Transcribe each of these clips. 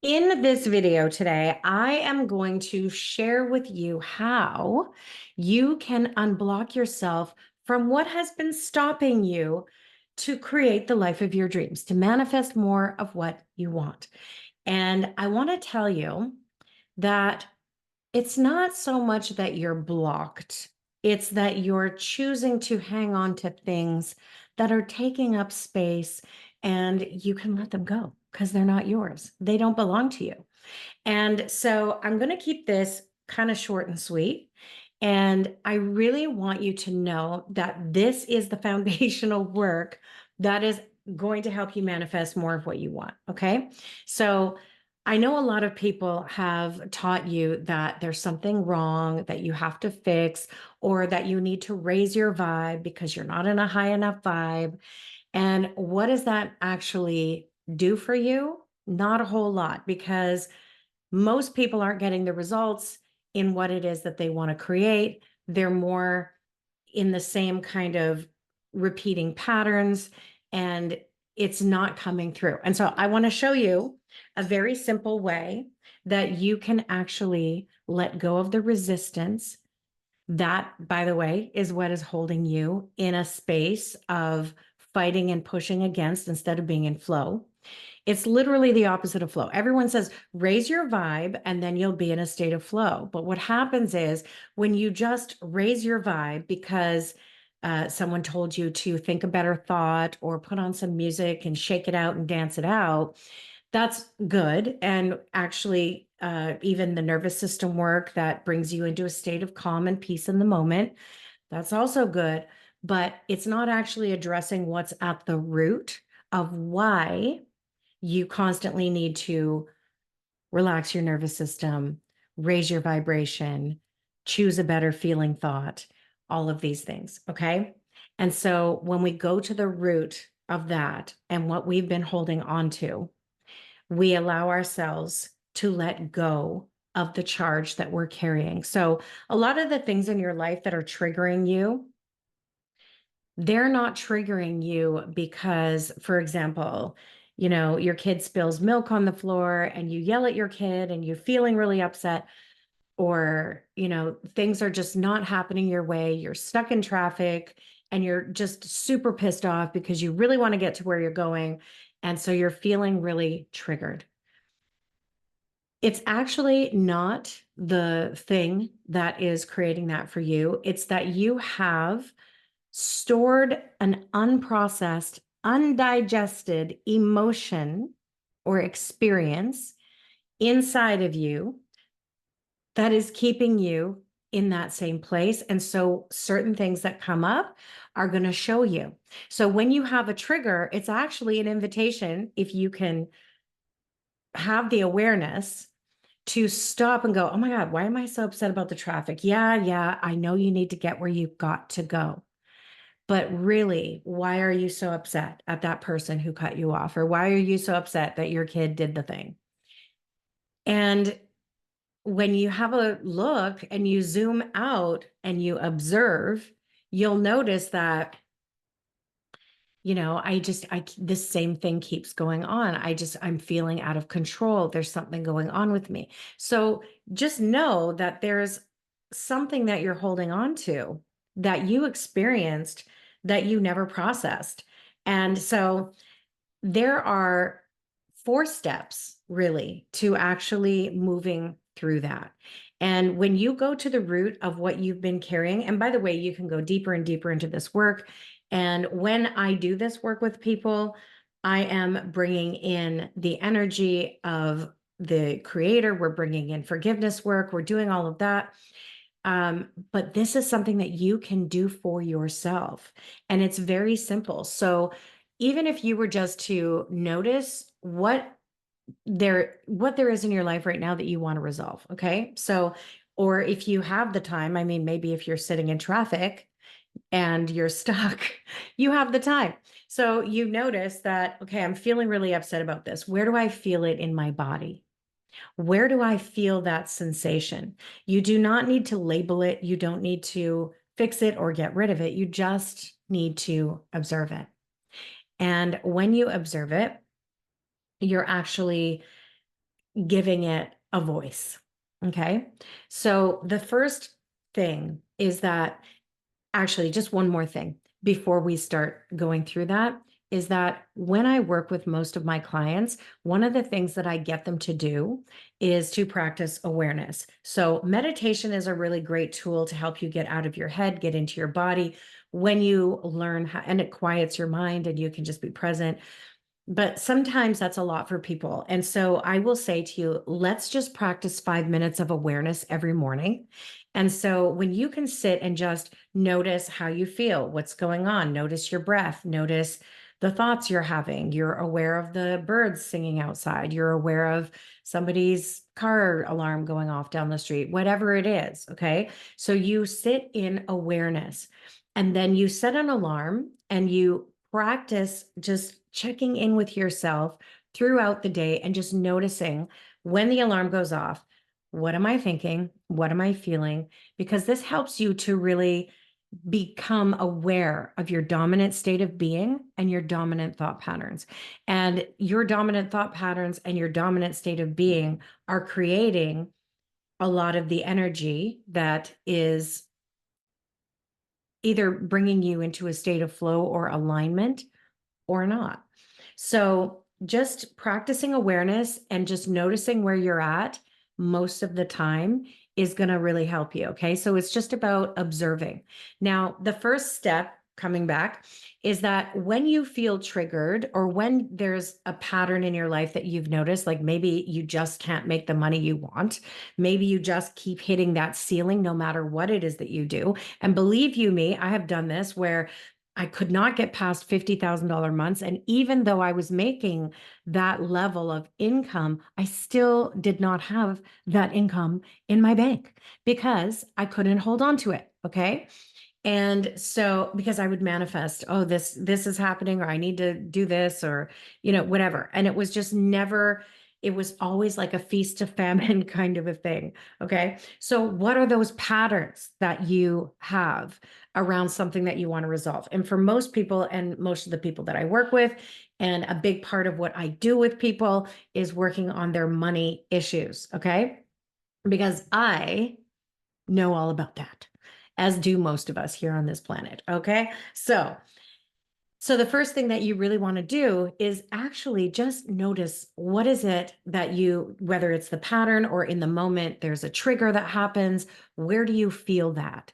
In this video today, I am going to share with you how you can unblock yourself from what has been stopping you to create the life of your dreams, to manifest more of what you want. And I want to tell you that it's not so much that you're blocked, it's that you're choosing to hang on to things that are taking up space, and you can let them go because they're not yours. They don't belong to you. And so I'm going to keep this kind of short and sweet. And I really want you to know that this is the foundational work that is going to help you manifest more of what you want. Okay. So I know a lot of people have taught you that there's something wrong that you have to fix, or that you need to raise your vibe because you're not in a high enough vibe. And what does that actually do for you? Not a whole lot, because most people aren't getting the results in what it is that they want to create. They're more in the same kind of repeating patterns, and it's not coming through. And so I want to show you a very simple way that you can actually let go of the resistance. That, by the way, is what is holding you in a space of fighting and pushing against instead of being in flow. It's literally the opposite of flow. Everyone says, raise your vibe and then you'll be in a state of flow. But what happens is when you just raise your vibe because someone told you to think a better thought or put on some music and shake it out and dance it out, that's good. And actually, even the nervous system work that brings you into a state of calm and peace in the moment, that's also good. But it's not actually addressing what's at the root of why you constantly need to relax your nervous system, raise your vibration, choose a better feeling thought, all of these things. Okay. And so when we go to the root of that and what we've been holding on to, we allow ourselves to let go of the charge that we're carrying. So a lot of the things in your life that are triggering you, they're not triggering you because, for example, your kid spills milk on the floor and you yell at your kid and you're feeling really upset, or, things are just not happening your way. You're stuck in traffic and you're just super pissed off because you really want to get to where you're going. And so you're feeling really triggered. It's actually not the thing that is creating that for you. It's that you have stored an unprocessed, undigested emotion or experience inside of you that is keeping you in that same place. And so certain things that come up are going to show you. So when you have a trigger, it's actually an invitation, if you can have the awareness to stop and go, oh my God, why am I so upset about the traffic? Yeah, I know you need to get where you've got to go. But really, why are you so upset at that person who cut you off? Or why are you so upset that your kid did the thing? And when you have a look and you zoom out and you observe, you'll notice that, this same thing keeps going on. I'm feeling out of control. There's something going on with me. So just know that there's something that you're holding on to that you experienced that you never processed. And so there are 4 steps really to actually moving through that. And when you go to the root of what you've been carrying, and by the way, you can go deeper and deeper into this work. And when I do this work with people, I am bringing in the energy of the creator. We're bringing in forgiveness work. We're doing all of that. But this is something that you can do for yourself. And it's very simple. So even if you were just to notice what there is in your life right now that you want to resolve. Okay. So, or if you have the time, I mean, maybe if you're sitting in traffic and you're stuck, you have the time. So you notice that, okay, I'm feeling really upset about this. Where do I feel it in my body? Where do I feel that sensation? You do not need to label it. You don't need to fix it or get rid of it. You just need to observe it. And when you observe it, you're actually giving it a voice. Okay. So the first thing is that actually, just one more thing before we start going through that is that when I work with most of my clients, one of the things that I get them to do is to practice awareness. So, meditation is a really great tool to help you get out of your head, get into your body. When you learn how, and it quiets your mind and you can just be present, but sometimes that's a lot for people. And so I will say to you, let's just practice 5 minutes of awareness every morning. And so when you can sit and just notice how you feel, what's going on, notice your breath, notice the thoughts you're having. You're aware of the birds singing outside. You're aware of somebody's car alarm going off down the street, whatever it is. Okay. So you sit in awareness and then you set an alarm and you practice just checking in with yourself throughout the day and just noticing when the alarm goes off, what am I thinking? What am I feeling? Because this helps you to really become aware of your dominant state of being and your dominant thought patterns. And your dominant thought patterns and your dominant state of being are creating a lot of the energy that is either bringing you into a state of flow or alignment or not. So just practicing awareness and just noticing where you're at most of the time is going to really help you. Okay. So it's just about observing. Now, the first step coming back is that when you feel triggered or when there's a pattern in your life that you've noticed, like maybe you just can't make the money you want, maybe you just keep hitting that ceiling no matter what it is that you do. And believe you me, I have done this where I could not get past $50,000 months. And even though I was making that level of income, I still did not have that income in my bank because I couldn't hold on to it. Okay. And so because I would manifest, oh, this is happening, or I need to do this, or whatever. And it was just never, it was always like a feast to famine kind of a thing. Okay. So what are those patterns that you have around something that you want to resolve? And for most people, and most of the people that I work with, and a big part of what I do with people is working on their money issues. Okay. Because I know all about that, as do most of us here on this planet. Okay. So the first thing that you really want to do is actually just notice what is it that whether it's the pattern or in the moment, there's a trigger that happens. Where do you feel that?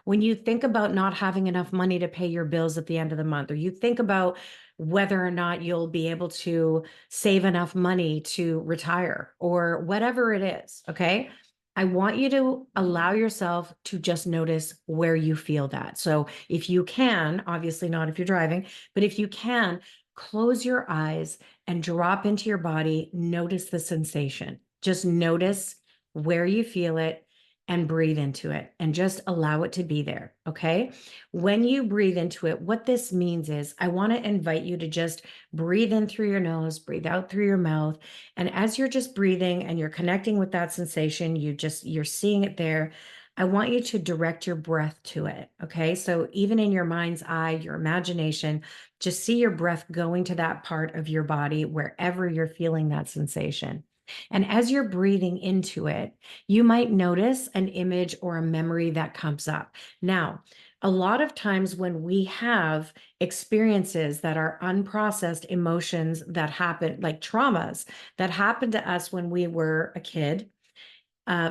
When you think about not having enough money to pay your bills at the end of the month, or you think about whether or not you'll be able to save enough money to retire or whatever it is, okay? I want you to allow yourself to just notice where you feel that. So if you can, obviously not if you're driving, but if you can, close your eyes and drop into your body, notice the sensation. Just notice where you feel it and breathe into it and just allow it to be there. Okay. When you breathe into it, what this means is I want to invite you to just breathe in through your nose, breathe out through your mouth. And as you're just breathing and you're connecting with that sensation, you're seeing it there. I want you to direct your breath to it. Okay. So even in your mind's eye, your imagination, just see your breath going to that part of your body wherever you're feeling that sensation. And as you're breathing into it, you might notice an image or a memory that comes up. Now, a lot of times when we have experiences that are unprocessed emotions that happen, like traumas that happened to us when we were a kid,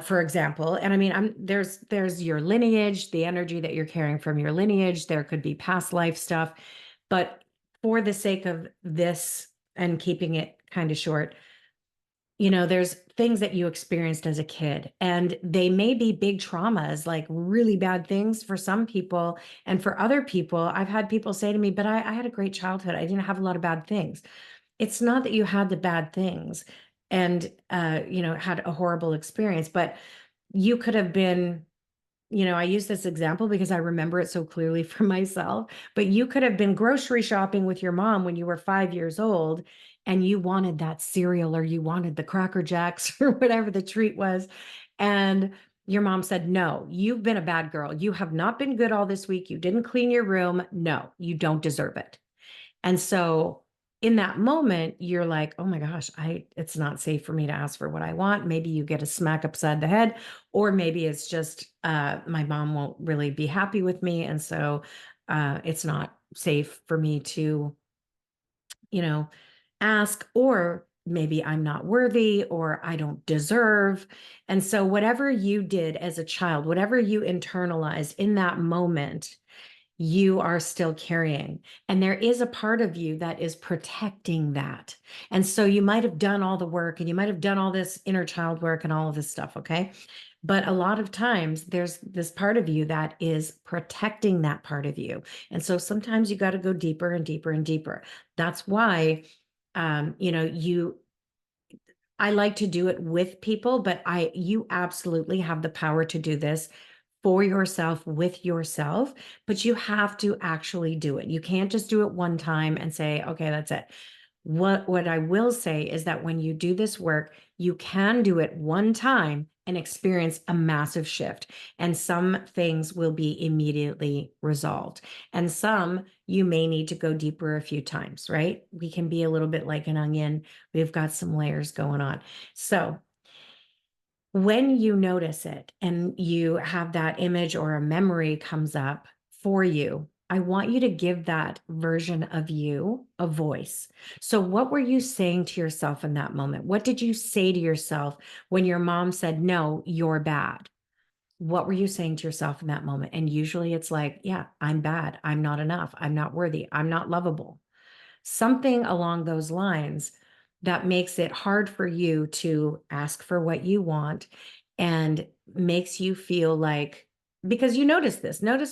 for example, and I mean, there's your lineage, the energy that you're carrying from your lineage. There could be past life stuff, but for the sake of this and keeping it kind of short, there's things that you experienced as a kid, and they may be big traumas, like really bad things for some people. And for other people, I've had people say to me, but I had a great childhood. I didn't have a lot of bad things. It's not that you had the bad things and, had a horrible experience, but you could have been, I use this example because I remember it so clearly for myself, but you could have been grocery shopping with your mom when you were 5 years old and you wanted that cereal or you wanted the Cracker Jacks or whatever the treat was. And your mom said, no, you've been a bad girl. You have not been good all this week. You didn't clean your room. No, you don't deserve it. And so in that moment, you're like, oh my gosh, it's not safe for me to ask for what I want. Maybe you get a smack upside the head, or maybe it's just my mom won't really be happy with me. And so it's not safe for me to, you know, ask, or maybe I'm not worthy or I don't deserve. And so whatever you did as a child, whatever you internalized in that moment, you are still carrying. And there is a part of you that is protecting that. And so you might have done all the work and you might have done all this inner child work and all of this stuff, okay? But a lot of times there's this part of you that is protecting that part of you. And so sometimes you got to go deeper and deeper and deeper. That's why you know, I like to do it with people, but you absolutely have the power to do this for yourself, with yourself, but you have to actually do it. You can't just do it one time and say, okay, that's it. What I will say is that when you do this work, you can do it one time and experience a massive shift. And some things will be immediately resolved. And some you may need to go deeper a few times, right? We can be a little bit like an onion. We've got some layers going on. So when you notice it and you have that image or a memory comes up for you, I want you to give that version of you a voice. So, what were you saying to yourself in that moment? What did you say to yourself when your mom said, no, you're bad? What were you saying to yourself in that moment? And usually it's like, yeah, I'm bad. I'm not enough. I'm not worthy. I'm not lovable, something along those lines that makes it hard for you to ask for what you want and makes you feel like, because you notice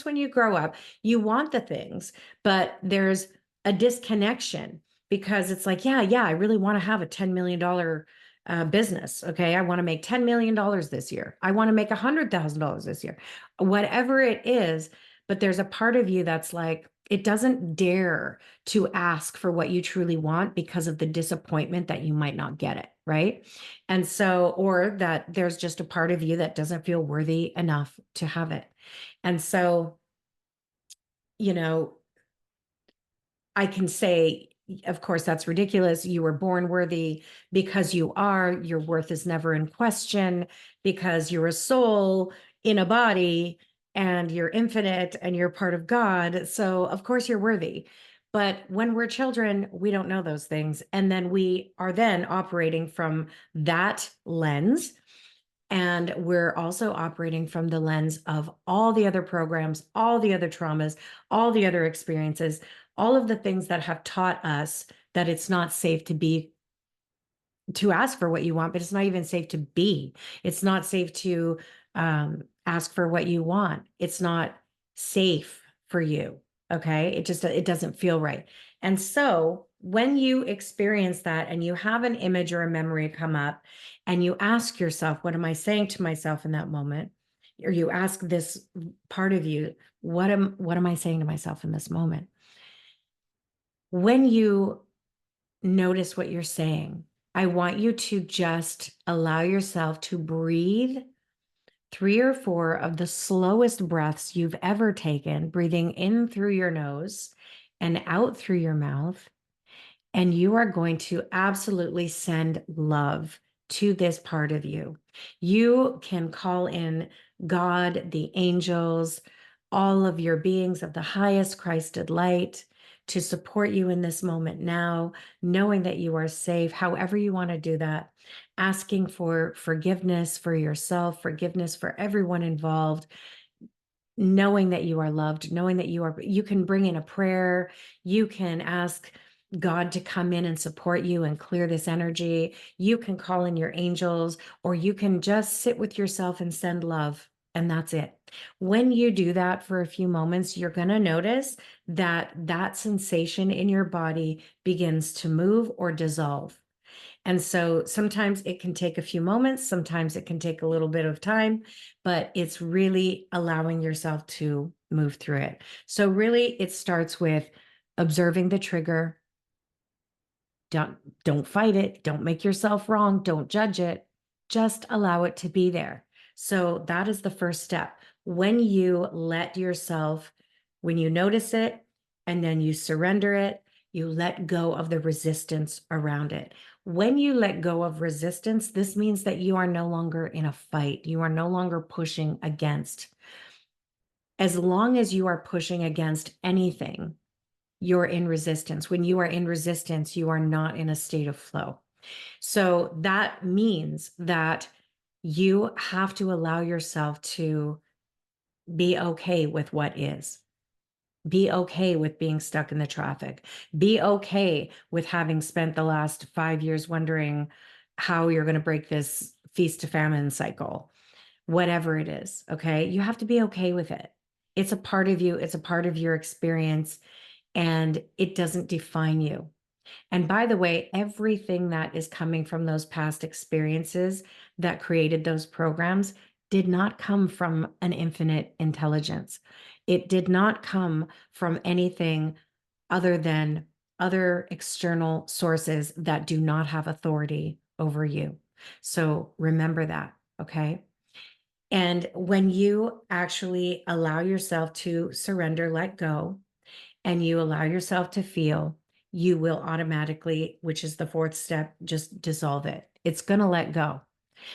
when you grow up, you want the things, but there's a disconnection because it's like, yeah, I really want to have a $10 million business. Okay. I want to make $10 million this year. I want to make $100,000 this year, whatever it is. But there's a part of you that's like, it doesn't dare to ask for what you truly want because of the disappointment that you might not get it, right? And so, or that there's just a part of you that doesn't feel worthy enough to have it. And so, you know, I can say, of course, that's ridiculous. You were born worthy because you are. Your worth is never in question because you're a soul in a body and you're infinite and you're part of God. So, of course, you're worthy. But when we're children, we don't know those things. And then we are then operating from that lens, and we're also operating from the lens of all the other programs, all the other traumas, all the other experiences, all of the things that have taught us that it's not safe to ask for what you want, but it's not even safe to be. It's not safe to ask for what you want. It's not safe for you. Okay. It doesn't feel right. And so when you experience that and you have an image or a memory come up and you ask yourself, what am I saying to myself in that moment? Or you ask this part of you, what am I saying to myself in this moment? When you notice what you're saying, I want you to just allow yourself to breathe 3 or 4 of the slowest breaths you've ever taken, breathing in through your nose and out through your mouth. And you are going to absolutely send love to this part of you. You can call in God, the angels, all of your beings of the highest Christed light to support you in this moment now, knowing that you are safe, however you want to do that, asking for forgiveness for yourself, forgiveness for everyone involved, knowing that you are loved, knowing that you can bring in a prayer, you can ask God to come in and support you and clear this energy. You can call in your angels, or you can just sit with yourself and send love. And that's it. When you do that for a few moments, you're going to notice that that sensation in your body begins to move or dissolve. And so sometimes it can take a few moments, sometimes it can take a little bit of time, but it's really allowing yourself to move through it. So really it starts with observing the trigger. Don't fight it, don't make yourself wrong, don't judge it. Just allow it to be there. So that is the first step. When you let yourself, when you notice it and then you surrender it You let go of the resistance around it. When you let go of resistance, this means that you are no longer in a fight. You are no longer pushing against. As long as you are pushing against anything, you're in resistance. When you are in resistance, you are not in a state of flow. So that means that you have to allow yourself to be okay with what is. Be okay with being stuck in the traffic. Be okay with having spent the last 5 years wondering how you're going to break this feast to famine cycle, whatever it is. Okay. You have to be okay with it. It's a part of you, it's a part of your experience, and it doesn't define you. And by the way, everything that is coming from those past experiences that created those programs did not come from an infinite intelligence. It did not come from anything other than other external sources that do not have authority over you. So remember that, okay? And when you actually allow yourself to surrender, let go, and you allow yourself to feel, you will automatically, which is the fourth step, just dissolve it. It's going to let go.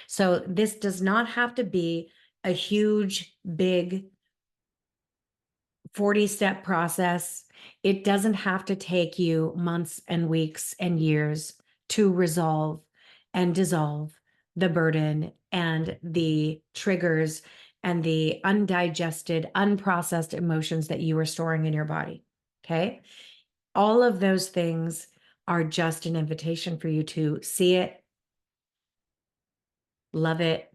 So this does not have to be a huge, big 40-step process. It doesn't have to take you months and weeks and years to resolve and dissolve the burden and the triggers and the undigested, unprocessed emotions that you are storing in your body. Okay. All of those things are just an invitation for you to see it, love it,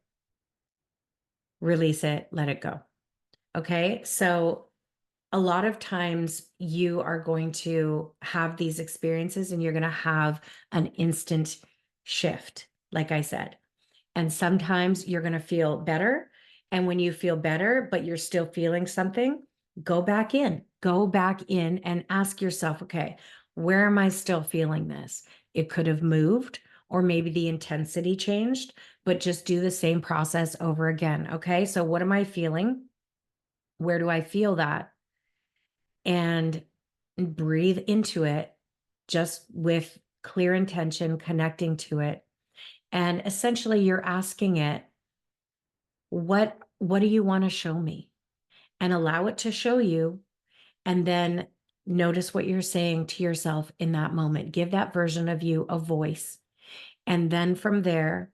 release it, let it go. Okay. So a lot of times you are going to have these experiences and you're going to have an instant shift, like I said. And sometimes you're going to feel better. And when you feel better, but you're still feeling something, go back in and ask yourself, okay, where am I still feeling this? It could have moved, or maybe the intensity changed, but just do the same process over again. Okay. So what am I feeling? Where do I feel that? And breathe into it just with clear intention, connecting to it. And essentially you're asking it, what do you want to show me? And allow it to show you. And then notice what you're saying to yourself in that moment. Give that version of you a voice. And then from there,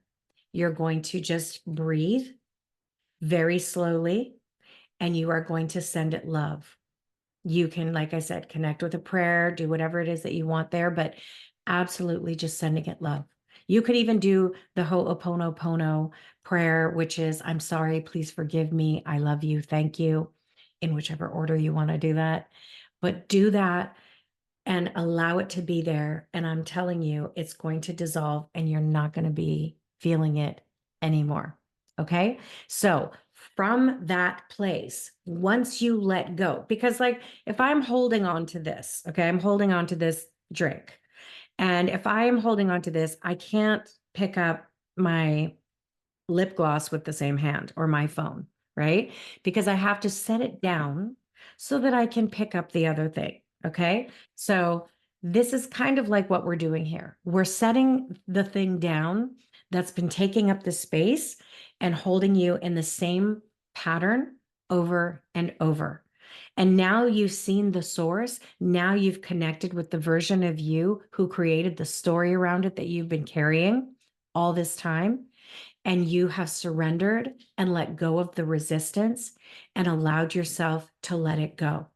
you're going to just breathe very slowly, and you are going to send it love. You can, like I said, connect with a prayer, do whatever it is that you want there, but absolutely just sending it love. You could even do the Ho'oponopono prayer, which is, I'm sorry, please forgive me, I love you, thank you, in whichever order you want to do that. But do that and allow it to be there. And I'm telling you, it's going to dissolve and you're not going to be feeling it anymore. Okay. So from that place, once you let go, because like if I'm holding on to this, okay, I'm holding on to this drink. And if I am holding on to this, I can't pick up my lip gloss with the same hand or my phone, right? Because I have to set it down so that I can pick up the other thing. Okay. So this is kind of like what we're doing here. We're setting the thing down that's been taking up the space and holding you in the same pattern over and over. And now you've seen the source. Now you've connected with the version of you who created the story around it that you've been carrying all this time, and you have surrendered and let go of the resistance and allowed yourself to let it go.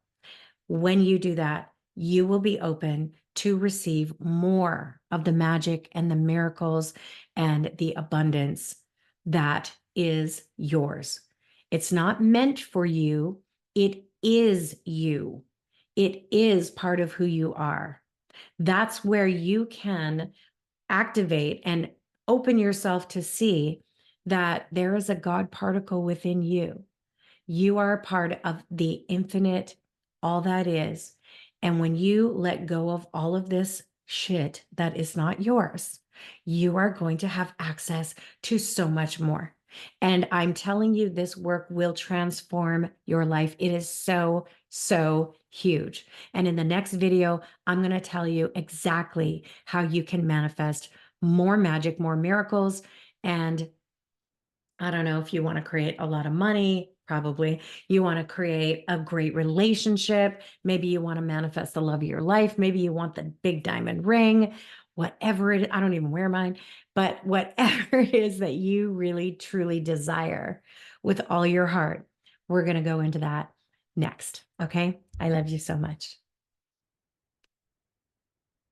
When you do that, you will be open to receive more of the magic and the miracles and the abundance that is yours. It's not meant for you, it is you. It is part of who you are. That's where you can activate and open yourself to see that there is a God particle within you. You are a part of the infinite, all that is. And when you let go of all of this shit that is not yours, you are going to have access to so much more. And I'm telling you, this work will transform your life. It is so so huge. And in the next video, I'm going to tell you exactly how you can manifest more magic, more miracles. And I don't know if you want to create a lot of money, probably. You want to create a great relationship. Maybe you want to manifest the love of your life. Maybe you want the big diamond ring, whatever it is. I don't even wear mine, but whatever it is that you really truly desire with all your heart, we're going to go into that next. Okay. I love you so much.